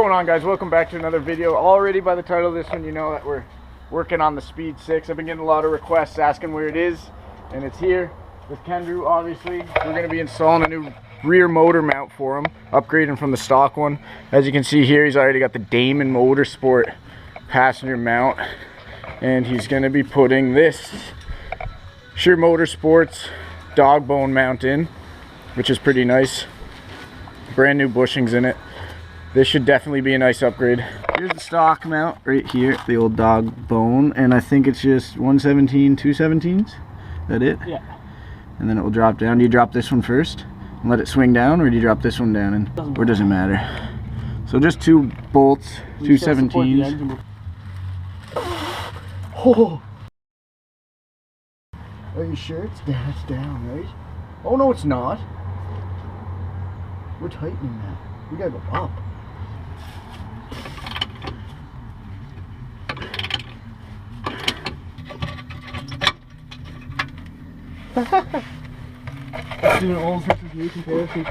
going on, guys? Welcome back to another video. Already by the title of this one, you know that we're working on the Speed 6. I've been getting a lot of requests asking where it is, and it's here with Kendrew. Obviously, we're going to be installing a new rear motor mount for him, upgrading from the stock one. As you can see here, he's already got the Damon Motorsport passenger mount, and he's going to be putting this Sure Motorsports dog bone mount in, which is pretty nice. Brand new bushings in it. This should definitely be a nice upgrade. Here's the stock mount right here, the old dog bone, and I think it's just 117, 217s. Is that it? Yeah. And then it will drop down. Do you drop this one first and let it swing down, or do you drop this one down and, or does it matter? So just two bolts, 217s. Oh. Are you sure it's down? It's down, right? Oh no, it's not. We're tightening that. We gotta go up. Let's do an old versus new comparison.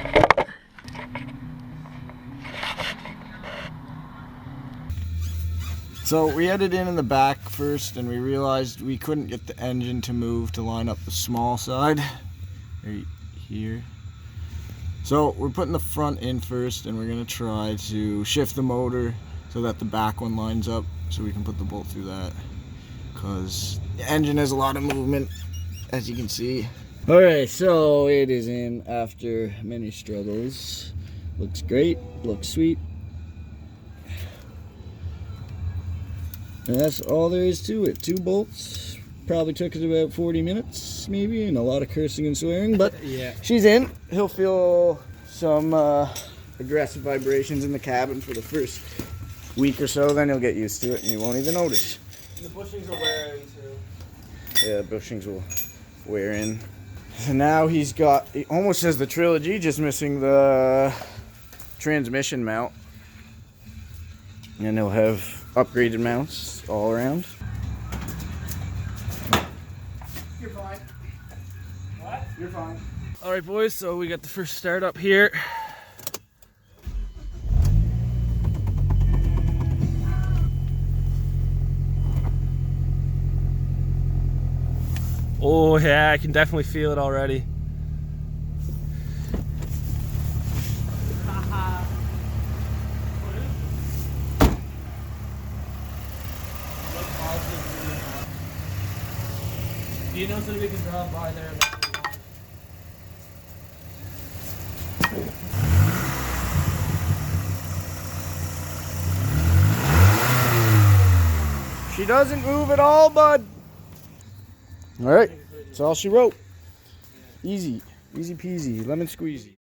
So we headed in the back first, and we realized we couldn't get the engine to move to line up the small side right here. So we're putting the front in first, and we're going to try to shift the motor so that the back one lines up, so we can put the bolt through that, because the engine has a lot of movement, as you can see. Alright, so it is in after many struggles. Looks great, looks sweet. And that's all there is to it. 2 bolts. Probably took us about 40 minutes, maybe, and a lot of cursing and swearing, but yeah, she's in. He'll feel some aggressive vibrations in the cabin for the first week or so, then he'll get used to it and he won't even notice. And the bushings will wear in too. Yeah, the bushings will wear in. So now he almost has the Trilogy, just missing the transmission mount. And he'll have upgraded mounts all around. You're fine. What? You're fine. Alright boys, so we got the first start up here. Oh yeah, I can definitely feel it already. Do you know so we can drop by there? She doesn't move at all, bud. All right, that's all she wrote. Easy, easy peasy, lemon squeezy.